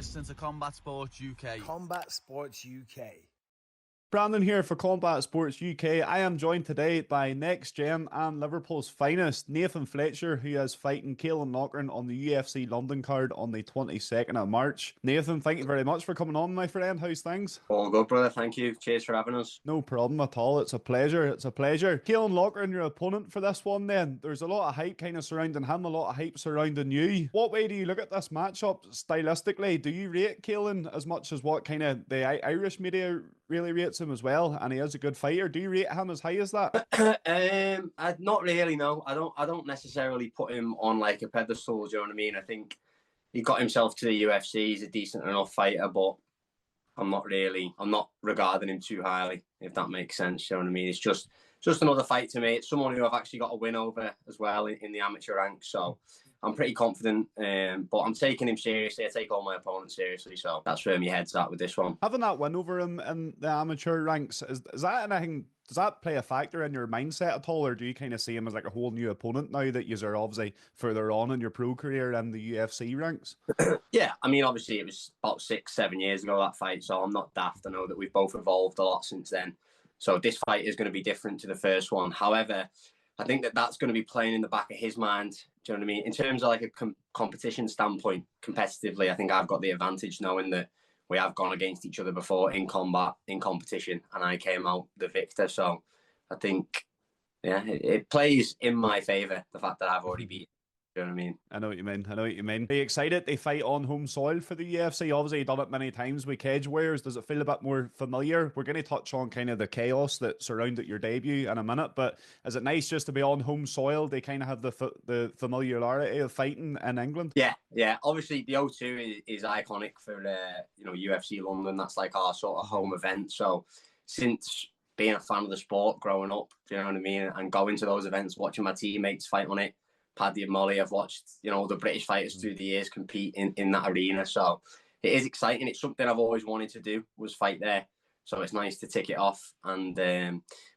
listening to Combat Sports UK. Combat Sports UK. Brandon here for Combat Sports UK. I am joined today by NextGen and Liverpool's finest, Nathan Fletcher, who is fighting Caolan Loughrane on the UFC London card on the 22nd of March. Nathan, thank you very much for coming on, my friend. How's things? All good, brother. Thank you. Cheers for having us. No problem at all. It's a pleasure. It's a pleasure. Caolan Loughrane, your opponent for this one then. There's a lot of hype kind of surrounding him, a lot of hype surrounding you. What way do you look at this matchup stylistically? Do you rate Caolan as much as what kind of the Irish media really rates him as well, and he is a good fighter? Do you rate him as high as that? Not really, no. I don't necessarily put him on like a pedestal, do you know what I mean? I think he got himself to the UFC. He's a decent enough fighter, but I'm not regarding him too highly, if that makes sense, you know what I mean? It's just another fight to me. It's someone who I've actually got a win over as well in the amateur ranks, so I'm pretty confident, but I'm taking him seriously. I take all my opponents seriously, so that's where my head's at with this one. Having that win over him in the amateur ranks, is that anything? Does that play a factor in your mindset at all, or do you kind of see him as like a whole new opponent now that you are obviously further on in your pro career and the UFC ranks? Yeah, I mean, obviously it was about 6-7 years ago, that fight, so I'm not daft. I know that we've both evolved a lot since then, so this fight is going to be different to the first one. However, I think that's going to be playing in the back of his mind. Do you know what I mean? In terms of like a competition standpoint, competitively, I think I've got the advantage knowing that we have gone against each other before in combat, in competition, and I came out the victor. So I think, yeah, it plays in my favour, the fact that I've already beaten. Do you know what I mean? I know what you mean. Are you excited to fight on home soil for the UFC? Obviously, you've done it many times with Cage Warriors. Does it feel a bit more familiar? We're going to touch on kind of the chaos that surrounded your debut in a minute, but is it nice just to be on home soil? They kind of have the familiarity of fighting in England. Yeah. Obviously, the O2 is iconic for UFC London. That's like our sort of home event. So since being a fan of the sport growing up, do you know what I mean, and going to those events, watching my teammates fight on it, Paddy and Molly, I've watched, the British fighters through the years compete in that arena. So it is exciting. It's something I've always wanted to do, was fight there. So it's nice to tick it off. And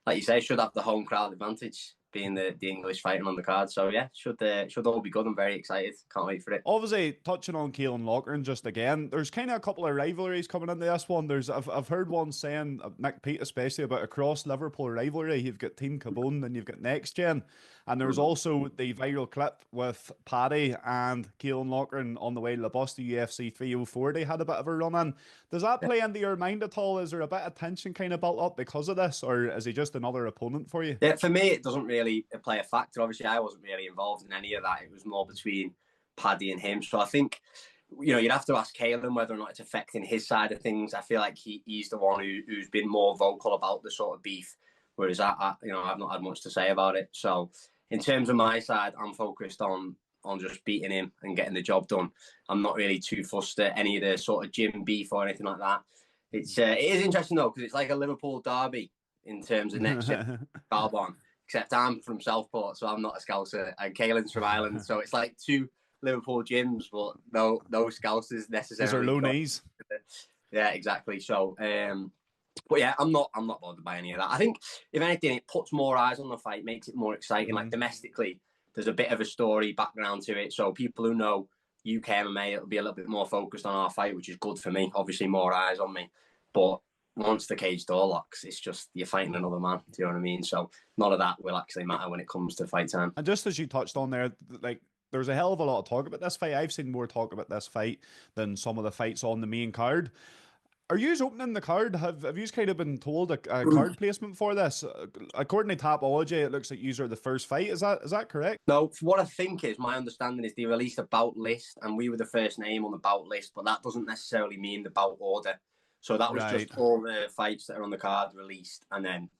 like you say, should have the home crowd advantage, being the English fighting on the card. So yeah, should all be good. I'm very excited. Can't wait for it. Obviously, touching on Caolan Loughrane just again, there's kind of a couple of rivalries coming into this one. I've heard one saying, Nick Pete especially, about a cross Liverpool rivalry. You've got Team Caolan and you've got NextGen. And there was also the viral clip with Paddy and Caolan Loughrane on the way to the bus to UFC 304. They had a bit of a run in. Does that play into your mind at all? Is there a bit of tension kind of built up because of this, or is he just another opponent for you? Yeah, for me, it doesn't really play a factor. Obviously, I wasn't really involved in any of that. It was more between Paddy and him. So I think, you'd have to ask Caolan whether or not it's affecting his side of things. I feel like he's the one who's been more vocal about the sort of beef, whereas I've not had much to say about it. So in terms of my side, I'm focused on just beating him and getting the job done. I'm not really too fussed at any of the sort of gym beef or anything like that. It is interesting though, because it's like a Liverpool derby in terms of NextGen Carbon, except I'm from Southport, so I'm not a Scouser, and Caolan's from Ireland, so it's like two Liverpool gyms, but no Scousers necessarily. Those are low knees. Yeah, exactly. So, but yeah, I'm not bothered by any of that. I think if anything, it puts more eyes on the fight, makes it more exciting. Like domestically, there's a bit of a story background to it, so people who know UK MMA, it'll be a little bit more focused on our fight, which is good for me. Obviously, more eyes on me. But once the cage door locks, it's just you're fighting another man. Do you know what I mean? So none of that will actually matter when it comes to fight time. And just as you touched on there, like, there's a hell of a lot of talk about this fight. I've seen more talk about this fight than some of the fights on the main card. Are you opening the card? Have you kind of been told a card placement for this? According to Tapology, it looks like you are the first fight. Is that correct? No, what I think is, my understanding is they released a bout list and we were the first name on the bout list, but that doesn't necessarily mean the bout order. So that was just all the fights that are on the card released, and then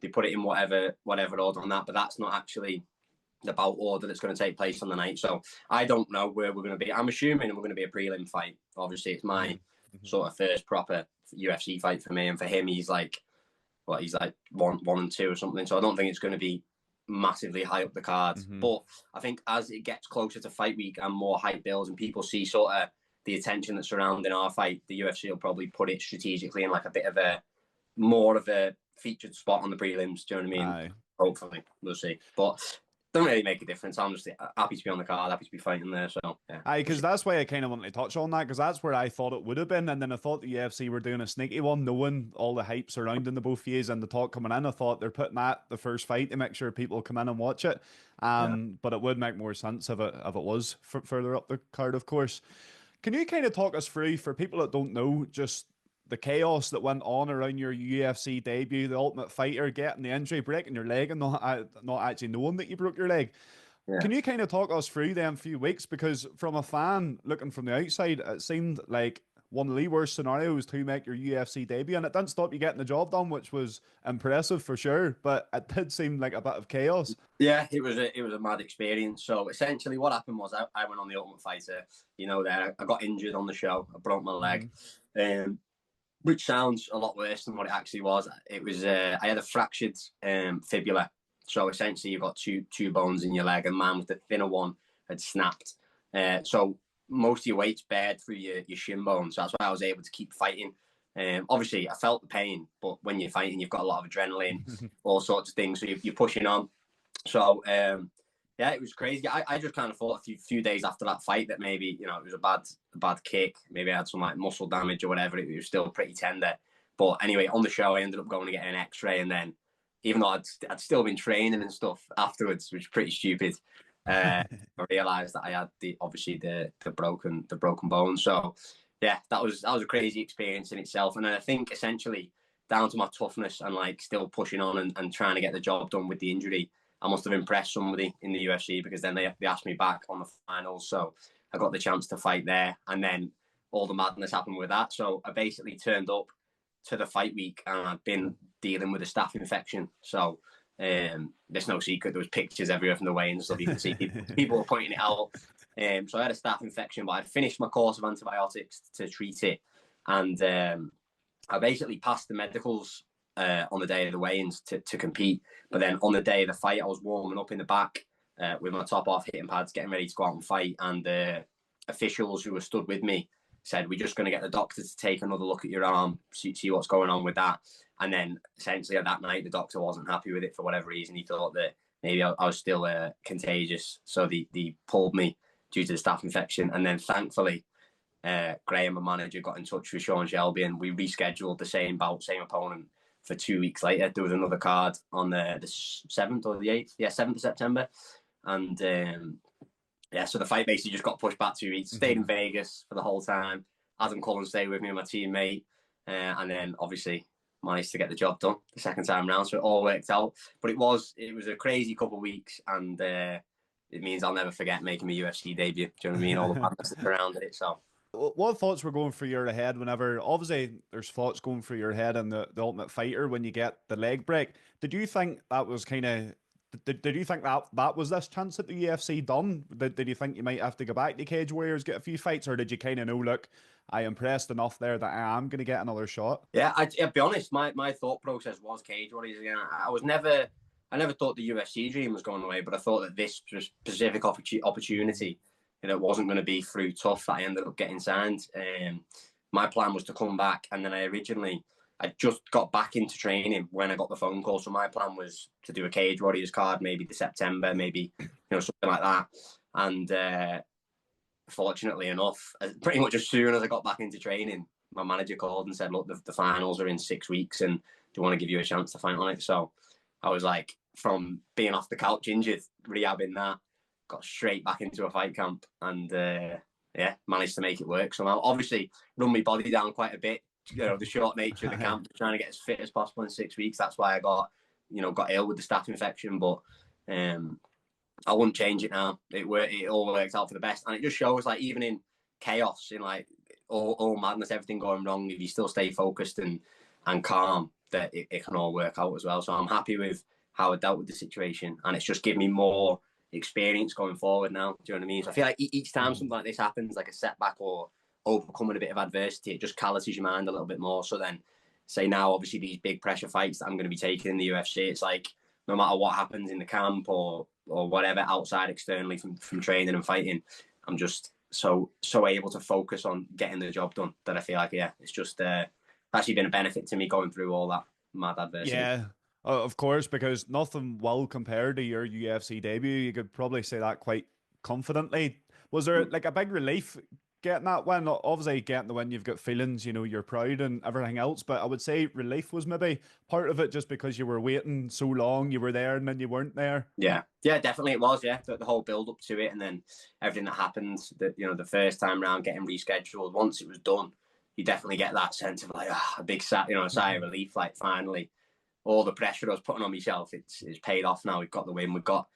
they put it in whatever order on that, but that's not actually the bout order that's going to take place on the night. So I don't know where we're going to be. I'm assuming we're going to be a prelim fight. Obviously, it's my sort of first proper UFC fight for me, and for him, he's like 1 and 2 or something. So I don't think it's going to be massively high up the card. But I think as it gets closer to fight week and more hype builds and people see sort of the attention that's surrounding our fight, the UFC will probably put it strategically in like a bit of a more of a featured spot on the prelims. Do you know what I mean? Hopefully, we'll see. But Doesn't really make a difference. I'm just happy to be on the card, happy to be fighting there. So yeah. Aye, because that's why I kind of wanted to touch on that, because that's where I thought it would have been, and then I thought the UFC were doing a sneaky one, knowing all the hype surrounding the both years and the talk coming in. I thought they're putting that the first fight to make sure people come in and watch it. But it would make more sense if it was further up the card, of course. Can you kind of talk us through, for people that don't know, just the chaos that went on around your UFC debut, the Ultimate Fighter, getting the injury, breaking your leg, and not actually knowing that you broke your leg? Yeah. Can you kind of talk us through them few weeks? Because from a fan looking from the outside, it seemed like one of the worst scenarios to make your UFC debut, and it didn't stop you getting the job done, which was impressive for sure. But it did seem like a bit of chaos. Yeah, it was a mad experience. So essentially, what happened was I went on the Ultimate Fighter. There I got injured on the show. I broke my leg, which sounds a lot worse than what it actually was. It was I had a fractured fibula. So essentially, you've got two bones in your leg, and mine was the thinner one had snapped. So most of your weight's bared through your shin bone. So that's why I was able to keep fighting. Obviously, I felt the pain, but when you're fighting, you've got a lot of adrenaline, all sorts of things. So you're pushing on. So yeah, it was crazy. I just kind of thought a few days after that fight that maybe it was a bad kick. Maybe I had some like muscle damage or whatever. It was still pretty tender. But anyway, on the show, I ended up going to get an X-ray, and then, even though I'd still been training and stuff afterwards, which was pretty stupid, I realised that I had the broken bone. So yeah, that was a crazy experience in itself. And I think essentially down to my toughness and like still pushing on and trying to get the job done with the injury, I must have impressed somebody in the UFC, because then they asked me back on the finals. So I got the chance to fight there, and then all the madness happened with that. So I basically turned up to the fight week, and I've been dealing with a staph infection. So there's no secret. There was pictures everywhere from the weigh-ins, so you can see people were pointing it out. So I had a staph infection, but I'd finished my course of antibiotics to treat it, and I basically passed the medicals on the day of the weigh-ins to compete. But then on the day of the fight, I was warming up in the back with my top off, hitting pads, getting ready to go out and fight. And the officials who were stood with me said, "We're just going to get the doctor to take another look at your arm, see what's going on with that." And then essentially that night, the doctor wasn't happy with it for whatever reason. He thought that maybe I was still contagious. So they pulled me due to the staph infection. And then thankfully, Graham, my manager, got in touch with Sean Shelby, and we rescheduled the same bout, same opponent, for 2 weeks later. There was another card on the 7th or the 8th. Yeah, 7th of September. And so the fight basically just got pushed back 2 weeks. Stayed in Vegas for the whole time. Adam Cullen stayed with me, my teammate. And then obviously managed to get the job done the second time round. So it all worked out. But it was a crazy couple of weeks, and it means I'll never forget making my UFC debut. Do you know what I mean? All the madness that surrounded it. So what thoughts were going through your head whenever, obviously there's thoughts going through your head in the Ultimate Fighter when you get the leg break? Did you think that was kind of, did you think that was this chance at the UFC done? Did you think you might have to go back to Cage Warriors, get a few fights, or did you kind of know, look, I impressed enough there that I am going to get another shot? Yeah, I'll be honest, my thought process was Cage Warriors again. I never thought the UFC dream was going away, but I thought that this specific opportunity, it wasn't going to be through TUF that I ended up getting signed. My plan was to come back, and then I just got back into training when I got the phone call. So my plan was to do a Cage Warriors card, maybe September, maybe something like that. And fortunately enough, pretty much as soon as I got back into training, my manager called and said, "Look, the finals are in 6 weeks, and they want to give you a chance to fight on it." So I was like, from being off the couch injured, rehabbing that, got straight back into a fight camp, and managed to make it work. So I obviously run my body down quite a bit. The short nature of the camp, trying to get as fit as possible in 6 weeks. That's why I got ill with the staph infection. But I wouldn't change it now. It all worked out for the best, and it just shows, like, even in chaos, in like all madness, everything going wrong, if you still stay focused and calm, that it can all work out as well. So I'm happy with how I dealt with the situation, and it's just given me more experience going forward now. Do you know what I mean? So I feel like each time something like this happens, like a setback or overcoming a bit of adversity, it just calluses your mind a little bit more. So then, say now, obviously these big pressure fights that I'm going to be taking in the UFC, it's like no matter what happens in the camp or whatever outside externally from training and fighting, I'm just so able to focus on getting the job done that I feel like, it's just actually been a benefit to me going through all that mad adversity. Yeah. Of course, because nothing will compare to your UFC debut. You could probably say that quite confidently. Was there like a big relief getting that win? Obviously, getting the win, you've got feelings, you're proud and everything else. But I would say relief was maybe part of it, just because you were waiting so long, you were there and then you weren't there. Yeah, definitely it was. Yeah, the whole build up to it, and then everything that happened. That the first time round getting rescheduled. Once it was done, you definitely get that sense of like a big sigh of relief. Like finally, all the pressure I was putting on myself, it's paid off now. We've got the win. We've got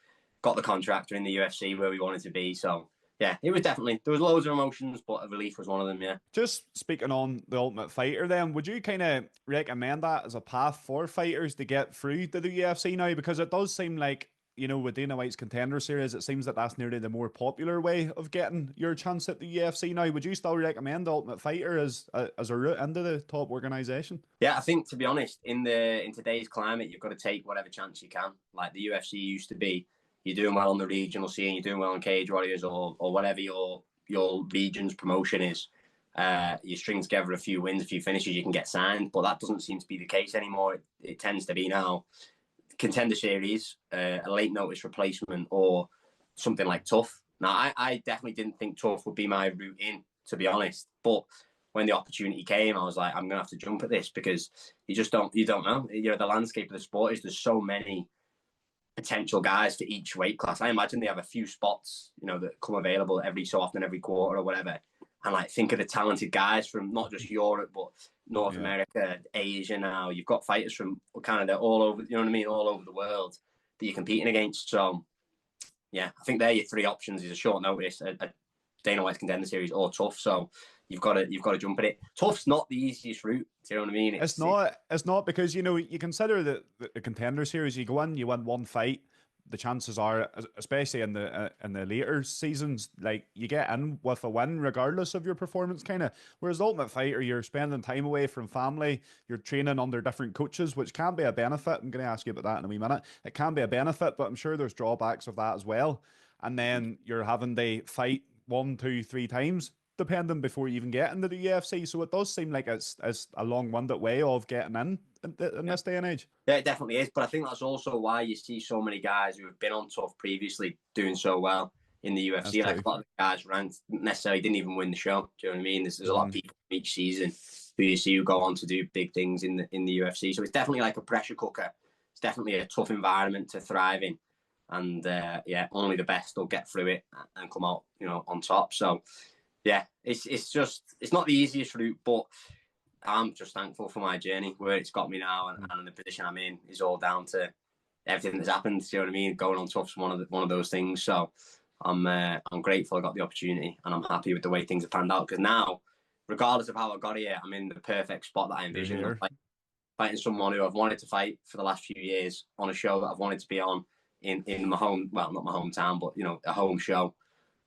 the contractor in the UFC where we wanted to be. So yeah, it was definitely, there was loads of emotions, but relief was one of them. Yeah. Just speaking on the Ultimate Fighter, then, would you kind of recommend that as a path for fighters to get through to the UFC now? Because it does seem like, with Dana White's Contender Series, it seems that that's nearly the more popular way of getting your chance at the UFC now. Would you still recommend the Ultimate Fighter as a route into the top organisation? Yeah, I think, to be honest, in today's climate, you've got to take whatever chance you can. Like the UFC used to be, you're doing well on the regional scene, you're doing well on Cage Warriors or whatever your region's promotion is. You string together a few wins, a few finishes, you can get signed. But that doesn't seem to be the case anymore. It tends to be now Contender Series, a late notice replacement, or something like TUF. Now, I definitely didn't think TUF would be my route in, to be honest. But when the opportunity came, I was like, I'm gonna have to jump at this, because you don't know. The landscape of the sport is, there's so many potential guys for each weight class. I imagine they have a few spots, that come available every so often, every quarter or whatever. And like, think of the talented guys from not just Europe, but North America, Asia now. You've got fighters from Canada, all over, all over the world that you're competing against. So, yeah, I think they're your three options: is a short notice, a Dana White's Contender Series, or TUF. So you've got to jump at it. TUF's not the easiest route. Do you know what I mean? It's not, because you consider the Contender Series. You go in, you win one fight. The chances are, especially in the later seasons, like, you get in with a win regardless of your performance, kind of. Whereas the Ultimate Fighter, you're spending time away from family, you're training under different coaches, which can be a benefit. I'm going to ask you about that in a wee minute. It can be a benefit, but I'm sure there's drawbacks of that as well. And then you're having to fight 1, 2, 3 times, depending, before you even get into the UFC. So it does seem like it's a long-winded way of getting in this day and age. Yeah, it definitely is. But I think that's also why you see so many guys who have been on TUF previously doing so well in the UFC. Like, a lot of the guys ranked necessarily didn't even win the show. Do you know what I mean? There's a lot of people each season who you see who go on to do big things in the UFC. So it's definitely like a pressure cooker. It's definitely a tough environment to thrive in. And only the best will get through it and come out, on top. So yeah, it's not the easiest route, but I'm just thankful for my journey, where it's got me now, and the position I'm in is all down to everything that's happened. Do you know what I mean? Going on TUF's one of those things. So I'm grateful I got the opportunity, and I'm happy with the way things have panned out, because now, regardless of how I got here, I'm in the perfect spot that I envisioned. Fighting someone who I've wanted to fight for the last few years, on a show that I've wanted to be on in my home, well, not my hometown, but a home show.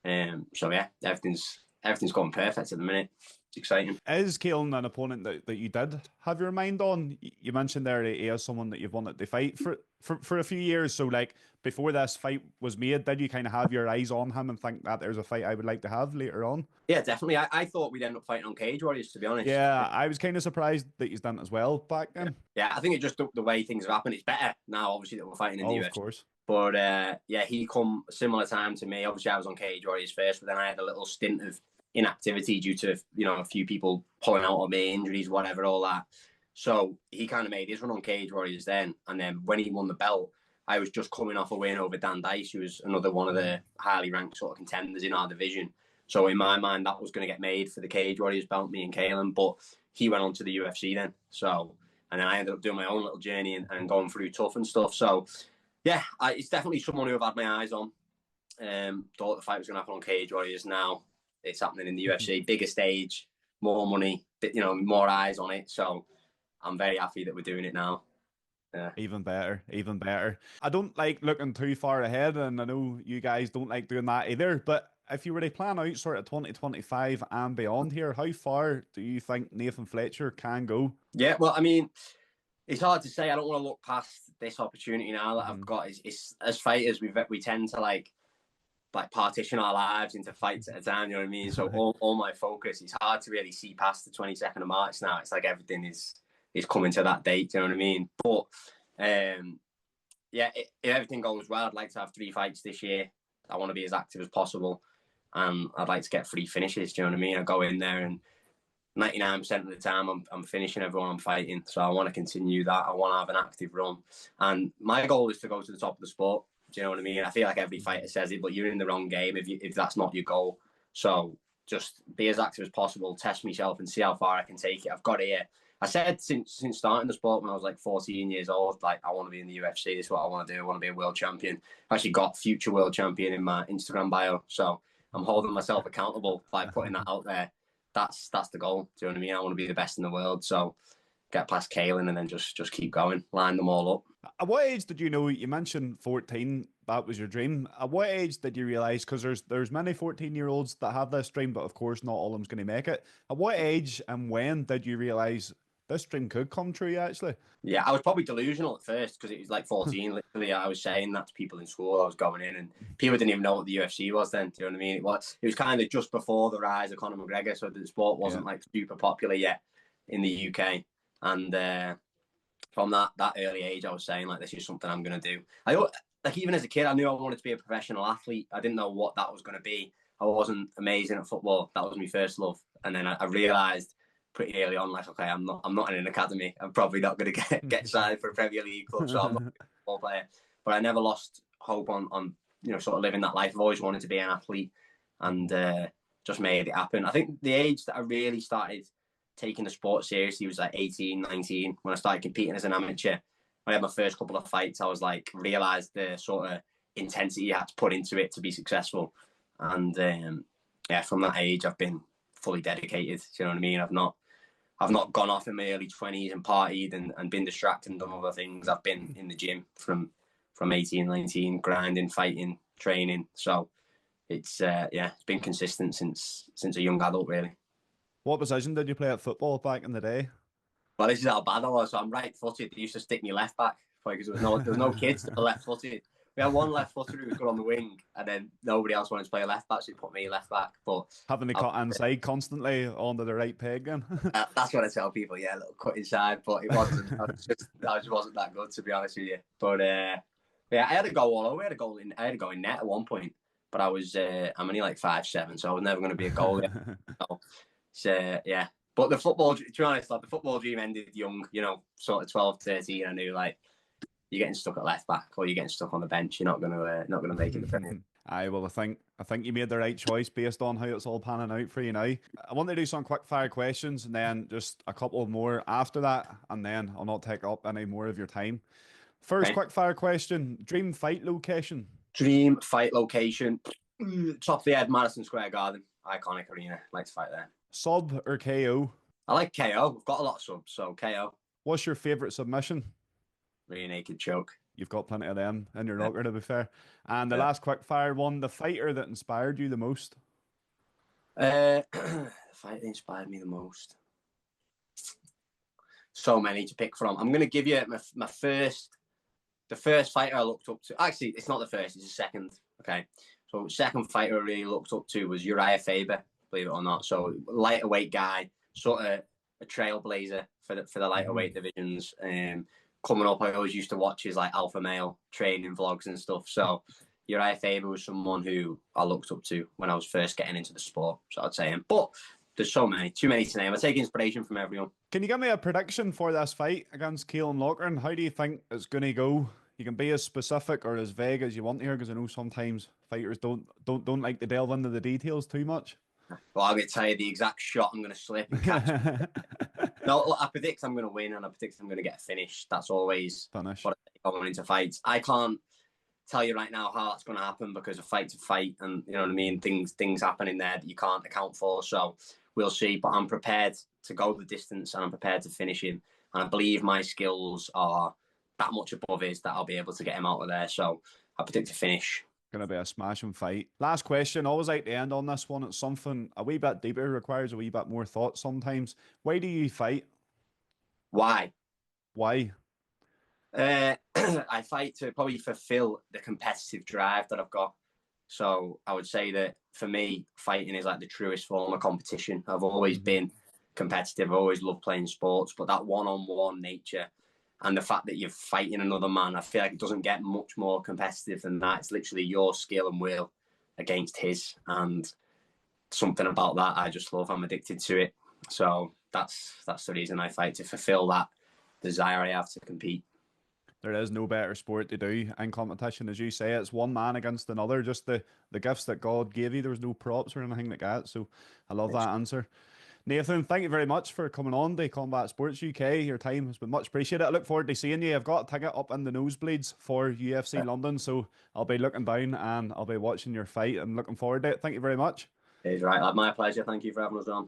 So yeah, everything's going perfect at the minute. It's exciting. Is Caolan an opponent that you did have your mind on? You mentioned there that he is someone that you've wanted to fight for a few years. So, like, before this fight was made, did you kind of have your eyes on him and think that there's a fight I would like to have later on? Yeah, definitely. I thought we'd end up fighting on Cage Warriors, to be honest. Yeah, I was kind of surprised that he's done it as well back then. Yeah, I think it's just the way things have happened. It's better now, obviously, that we're fighting in the UFC. Of course. But he come a similar time to me. Obviously, I was on Cage Warriors first, but then I had a little stint of inactivity due to a few people pulling out on me, injuries, whatever, all that. So he kind of made his run on Cage Warriors then, and then when he won the belt, I was just coming off a win over Dan Dice, who was another one of the highly ranked sort of contenders in our division. So in my mind, that was going to get made for the Cage Warriors belt, me and Caolan, but he went on to the UFC then. So, and then I ended up doing my own little journey and going through TUF and stuff. So yeah, it's definitely someone who I've had my eyes on. Thought the fight was going to happen on Cage Warriors. Now it's happening in the UFC, bigger stage, more money, more eyes on it. So I'm very happy that we're doing it now. Yeah. Even better. I don't like looking too far ahead, and I know you guys don't like doing that either, but if you were to plan out sort of 2025 and beyond here, how far do you think Nathan Fletcher can go? Yeah, well, I mean, it's hard to say. I don't want to look past this opportunity now that I've got. It's as fighters, we tend to like partition our lives into fights at a time, you know what I mean? So all my focus, it's hard to really see past the 22nd of March now. It's like everything is coming to that date, you know what I mean? But Yeah, if everything goes well, I'd like to have 3 fights this year. I want to be as active as possible, and I'd like to get 3 finishes. Do you know what I mean? I go in there and 99% of the time I'm finishing everyone I'm fighting. So I want to continue that. I want to have an active run, and my goal is to go to the top of the sport. Do you know what I mean? I feel like every fighter says it, but you're in the wrong game if that's not your goal. So just be as active as possible, test myself, and see how far I can take it. I've got here. I said since starting the sport when I was like 14 years old, like I want to be in the UFC. This is what I want to do. I want to be a world champion. I've actually got future world champion in my Instagram bio. So I'm holding myself accountable by putting that out there. That's the goal. Do you know what I mean? I want to be the best in the world. So get past Caolan and then just keep going, line them all up. At what age did you know? You mentioned 14. That was your dream. At what age did you realize? Because there's many 14-year-olds that have this dream, but of course not all of them's going to make it. At what age and when did you realize this dream could come true? Actually, yeah, I was probably delusional at first because it was like 14. Literally, I was saying that to people in school. I was going in, and people didn't even know what the UFC was then. Do you know what I mean? It was kind of just before the rise of Conor McGregor, so the sport wasn't like super popular yet in the UK. And from that early age, I was saying like, this is something I'm going to do. Like even as a kid, I knew I wanted to be a professional athlete. I didn't know what that was going to be. I wasn't amazing at football. That was my first love, and then I realised pretty early on, like, okay, I'm not in an academy. I'm probably not going to get signed for a Premier League club, so I'm not a football player. But I never lost hope on sort of living that life. I've always wanted to be an athlete, and just made it happen. I think the age that I really started taking the sport seriously was like 18, 19, when I started competing as an amateur. When I had my first couple of fights, I was like, realised the sort of intensity you had to put into it to be successful. And from that age, I've been fully dedicated. Do you know what I mean? I've not gone off in my early 20s and partied and been distracted and done other things. I've been in the gym from 18, 19, grinding, fighting, training. So it's been consistent since a young adult, really. What position did you play at football back in the day? Well, this is how bad I was. So I'm right-footed. They used to stick me left back because there was no kids that were left-footed. We had one left-footer who was good on the wing, and then nobody else wanted to play a left back, so he put me left back. But having to cut inside constantly onto the right peg, then. That's what I tell people. Yeah, a little cut inside, but it wasn't. I just wasn't that good, to be honest with you. But I had to go all over. I had to go in net at one point, but I'm only like 5'7", so I was never going to be a goalie. So yeah. But the football, to be honest, like the football dream ended young, sort of 12, 13. I knew like you're getting stuck at left back or you're getting stuck on the bench. You're not gonna make it. Aye, well, I think you made the right choice based on how it's all panning out for you now. I want to do some quick fire questions and then just a couple more after that, and then I'll not take up any more of your time. First, quick fire question: dream fight location. Dream fight location: top of the head, Madison Square Garden, iconic arena. Like to fight there. Sub or KO? I like KO. We've got a lot of subs, so KO. What's your favourite submission? Rear naked choke. You've got plenty of them in your locker, to be fair. And the last quick fire one: the fighter that inspired you the most. The fighter that inspired me the most. So many to pick from. I'm going to give you the first fighter I looked up to. Actually, it's not the first; it's the second. Okay, so second fighter I really looked up to was Uriah Faber. Believe it or not. So lighter weight guy, sort of a trailblazer for the lighter weight divisions. Coming up, I always used to watch his like alpha male training vlogs and stuff. So Uriah Faber was someone who I looked up to when I was first getting into the sport. So I'd say him. But there's too many to name. I take inspiration from everyone. Can you give me a prediction for this fight against Caolan Loughrane? How do you think it's going to go? You can be as specific or as vague as you want here, because I know sometimes fighters don't like to delve into the details too much. Well, I'm going to tell you the exact shot I'm going to slip and catch. No, I predict I'm going to win, and I predict I'm going to get a finish. That's always what I think going into fights. I can't tell you right now how that's going to happen because a fight's a fight, and you know what I mean. Things happen in there that you can't account for. So we'll see. But I'm prepared to go the distance, and I'm prepared to finish him. And I believe my skills are that much above his that I'll be able to get him out of there. So I predict a finish. Going to be a smashing fight. Last question, always like to end on this one. It's something a wee bit deeper, requires a wee bit more thought sometimes. Why do you fight? Why? I fight to probably fulfill the competitive drive that I've got. So I would say that for me, fighting is like the truest form of competition. I've always been competitive. I've always loved playing sports, but that one-on-one nature And the fact that you're fighting another man, I feel like it doesn't get much more competitive than that. It's literally your skill and will against his. And something about that I just love. I'm addicted to it. So that's the reason I fight, to fulfill that desire I have to compete. There is no better sport to do in competition, as you say. It's one man against another, just the gifts that God gave you. There was no props or anything like that. So I love that answer. Nathan, thank you very much for coming on to Combat Sports UK. Your time has been much appreciated. I look forward to seeing you. I've got a ticket up in the nosebleeds for UFC London, so I'll be looking down and I'll be watching your fight and looking forward to it. Thank you very much. It's right. My pleasure. Thank you for having us on.